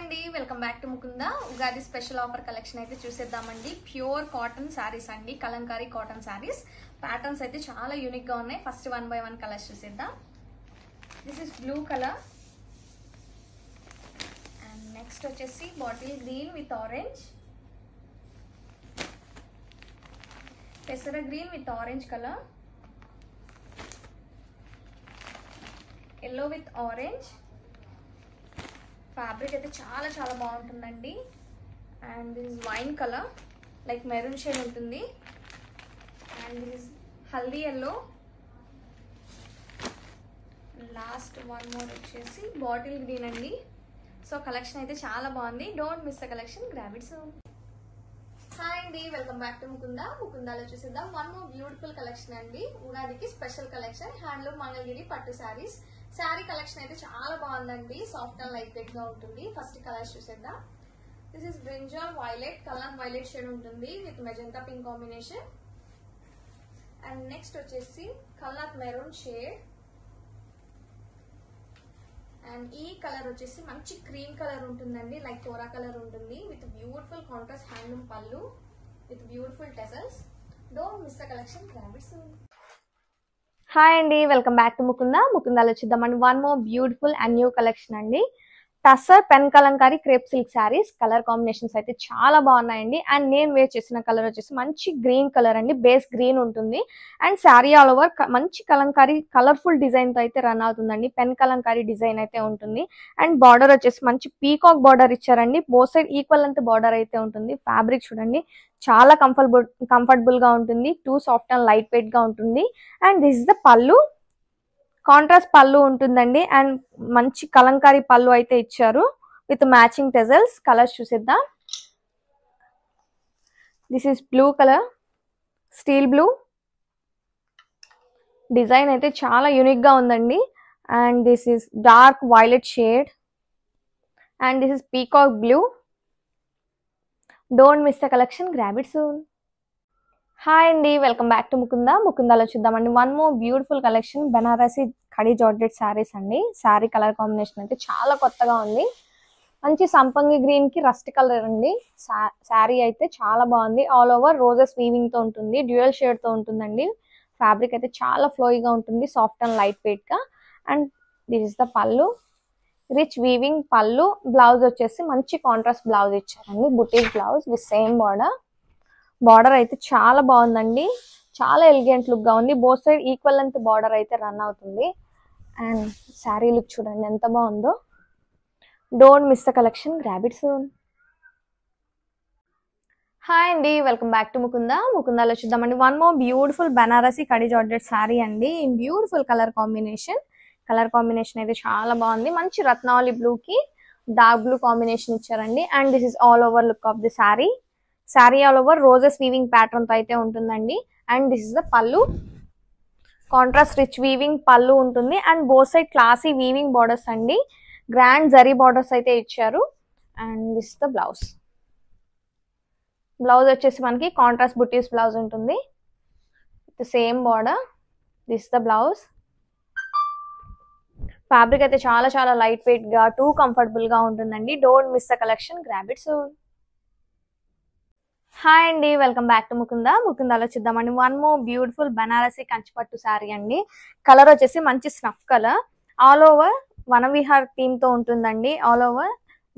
అండి welcome back to Mukunda Ugadi special offer collection అయితే చూసేద్దామండి. ప్యూర్ కాటన్ సారీస్ అండి, కలంకారీ కాటన్ సారీస్. ప్యాటర్న్స్ అయితే చాలా యూనిక్ గా ఉన్నాయి. ఫస్ట్ 1 by 1 కలర్స్ చూసేద్దాం. This is blue colour and next వచ్చేసి బాటిల్ గ్రీన్ విత్ ఆరెంజ్, పెసర green with orange colour, yellow with orange. Fabric అయితే చాలా చాలా బాగుంటుందండి. And this is wine colour, like maroon shade ఉంటుంది. And this is haldi yellow. Last one more వచ్చేసి bottle green అండి. So collection అయితే చాలా బాగుంది. Don't miss the collection, grab it soon. Hi అండి వెల్కమ్ బ్యాక్ టు ముకుందా. ముకుందాలో చూసేద్దాం వన్ మోర్ బ్యూటిఫుల్ కలెక్షన్ అండి. ఉగాదికి స్పెషల్ కలెక్షన్, హ్యాండ్లూమ్ మంగళగిరి పట్టు శారీస్. శారీ కలెక్షన్ అయితే చాలా బాగుందండి. సాఫ్ట్ అండ్ లైట్ వెయిట్ గా ఉంటుంది. ఫస్ట్ కలర్స్ చూసేద్దాం. This is brinjal violet colour, violet shade ఉంటుంది with magenta pink combination. And next వచ్చేసి కలర్ మెరూన్ షేడ్. అండ్ ఈ కలర్ వచ్చేసి మంచి క్రీమ్ కలర్ ఉంటుందండి, లైక్ కోరా కలర్ ఉంటుంది విత్ బ్యూటిఫుల్ కాంట్రాస్ట్ హ్యాండ్లూమ్ పళ్ళు with beautiful tassels. Don't miss the collection, grab it soon. Hi అండి welcome back to Mukunda. ముకుందాలో చూద్దామండి one more beautiful and new collection అండి. Tussar pen Kalamkari crepe silk saris. Colour combinations అయితే చాలా బాగున్నాయండి. And నేను వేర్ చేసిన కలర్ వచ్చేసి మంచి గ్రీన్ కలర్ అండి, బేస్ గ్రీన్ ఉంటుంది. అండ్ శారీ ఆల్ ఓవర్ మంచి కలంకారీ కలర్ఫుల్ డిజైన్ తో అయితే రన్ అవుతుందండి. పెన్ కలంకారీ డిజైన్ అయితే ఉంటుంది. అండ్ బార్డర్ వచ్చేసి మంచి పీకాక్ బార్డర్ ఇచ్చారండి. Both side equal length border అయితే ఉంటుంది. ఫ్యాబ్రిక్ చూడండి చాలా కంఫర్టబుల్ గా ఉంటుంది. Two soft and light weight గా ఉంటుంది. అండ్ దిస్ ఇస్ ద పళ్ళు, కాంట్రాస్ట్ పళ్ళు ఉంటుందండి. అండ్ మంచి కలంకారీ పళ్ళు అయితే ఇచ్చారు విత్ మ్యాచింగ్ టెజల్స్. కలర్స్ చూసేద్దాం. This is blue colour, steel blue. Design అయితే చాలా యూనిక్ గా ఉందండి. And this is dark violet shade. And this is peacock blue. Don't miss the collection, grab it soon. Hi అండి వెల్కమ్ బ్యాక్ టు ముకుందా. ముకుందాలో చూద్దామండి one more beautiful collection, Banarasi కడి georgette saris అండి. Sari colour combination అయితే చాలా కొత్తగా ఉంది. మంచి సంపంగి గ్రీన్ కి రస్ట్ కలర్ అండి. శారీ అయితే చాలా బాగుంది. ఆల్ ఓవర్ రోజెస్ వీవింగ్ తో ఉంటుంది, డ్యూయల్ షేడ్ తో ఉంటుందండి. ఫ్యాబ్రిక్ అయితే చాలా ఫ్లోయిగా ఉంటుంది, సాఫ్ట్ అండ్ లైట్ వెయిట్ గా. అండ్ దిస్ ఇస్ ద పళ్ళు, రిచ్ వీవింగ్ పళ్ళు. బ్లౌజ్ వచ్చేసి మంచి కాంట్రాస్ట్ బ్లౌజ్ ఇచ్చారండి, బుటీస్ blouse with same border. Border అయితే చాలా బాగుందండి, చాలా ఎలిగెంట్ లుక్ గా ఉంది. Both side equal length border అయితే రన్ అవుతుంది. అండ్ శారీ లుక్ చూడండి ఎంత బాగుందో. Don't miss the collection, grab it soon. Hi అండి వెల్కమ్ బ్యాక్ టు ముకుందా. ముకుందాలో చూద్దామండి వన్ మోర్ బ్యూటిఫుల్ బనారసి కడి జార్జెట్ శారీ అండి. Beautiful colour combination. Colour combination అయితే చాలా బాగుంది. మంచి రత్నావళి బ్లూ కి డార్క్ బ్లూ కాంబినేషన్ ఇచ్చారండి. And this is all over look of the sari. Sari all over roses weaving pattern తో అయితే ఉంటుందండి. అండ్ దిస్ ఇస్ ద పళ్ళు, కాంట్రాస్ట్ రిచ్ వీవింగ్ పళ్ళు ఉంటుంది. And both side classy weaving borders అండి, గ్రాండ్ జరీ బార్డర్స్ అయితే ఇచ్చారు. And this is the blouse. Blouse వచ్చేసి మనకి కాంట్రాస్ట్ బుటీస్ బ్లౌజ్ ఉంటుంది with same border. This the blouse. Fabric అయితే చాలా చాలా లైట్ వెయిట్ గా, టూ కంఫర్టబుల్ గా ఉంటుందండి. Don't miss the collection, grab it soon. Hi అండి వెల్కమ్ బ్యాక్ టు ముకుందా. ముకుందాలో చూద్దామండి వన్ మోర్ బ్యూటిఫుల్ బనారసి కంచిపట్టు శారీ అండి. కలర్ వచ్చేసి మంచి snuff colour. All over Vanavihar theme తో ఉంటుందండి. ఆల్ ఓవర్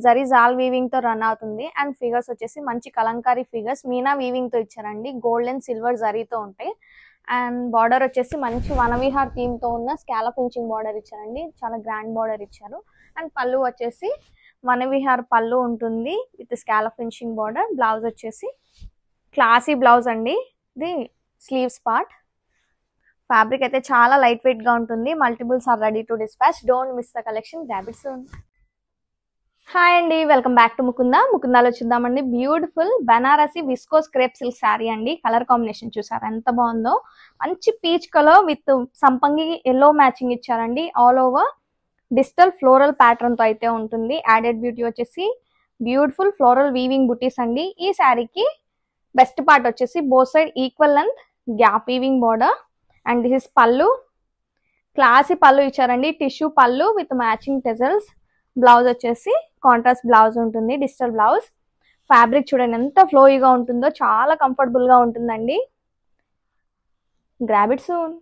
జరీ జాల్ వీవింగ్ తో రన్ అవుతుంది. అండ్ ఫిగర్స్ వచ్చేసి మంచి కలంకారీ ఫిగర్స్ మీనా వీవింగ్ తో ఇచ్చారండి. గోల్డ్ అండ్ సిల్వర్ జరీతో ఉంటాయి. అండ్ బార్డర్ వచ్చేసి మంచి వనవిహార్ థీమ్ తో ఉన్న స్కాలప్ ఫినిషింగ్ బార్డర్ ఇచ్చారండి, చాలా గ్రాండ్ బార్డర్ ఇచ్చారు. అండ్ పళ్ళు వచ్చేసి వనవిహార్ పళ్ళు ఉంటుంది with scallop finishing border. Blouse వచ్చేసి క్లాసీ బ్లౌజ్ అండి, ఇది స్లీవ్స్ పార్ట్. ఫ్యాబ్రిక్ అయితే చాలా లైట్ వెయిట్ గా ఉంటుంది. Multiples are ready to dispatch. Don't miss the collection, grab it soon. Hi అండి వెల్కమ్ బ్యాక్ టు ముకుందా. ముకుందాలో చూద్దామండి beautiful Banarasi viscose crepe silk sari అండి. కలర్ కాంబినేషన్ చూసారా ఎంత బాగుందో. మంచి పీచ్ కలర్ విత్ సంపంగి ఎల్లో మ్యాచింగ్ ఇచ్చారండి. All over digital floral pattern తో అయితే ఉంటుంది. యాడెడ్ బ్యూటీ వచ్చేసి బ్యూటిఫుల్ ఫ్లోరల్ వీవింగ్ బుటీస్ అండి. ఈ శారీకి బెస్ట్ పార్ట్ వచ్చేసి both side equal length gap weaving border. And this is పళ్ళు, క్లాసీ పళ్ళు ఇచ్చారండి, టిష్యూ పళ్ళు విత్ మ్యాచింగ్ టెజల్స్. బ్లౌజ్ వచ్చేసి కాంట్రాస్ట్ బ్లౌజ్ ఉంటుంది, డిజిటల్ బ్లౌజ్. ఫ్యాబ్రిక్ చూడండి ఎంత ఫ్లోయిగా ఉంటుందో, చాలా కంఫర్టబుల్ గా ఉంటుందండి. Grab it soon.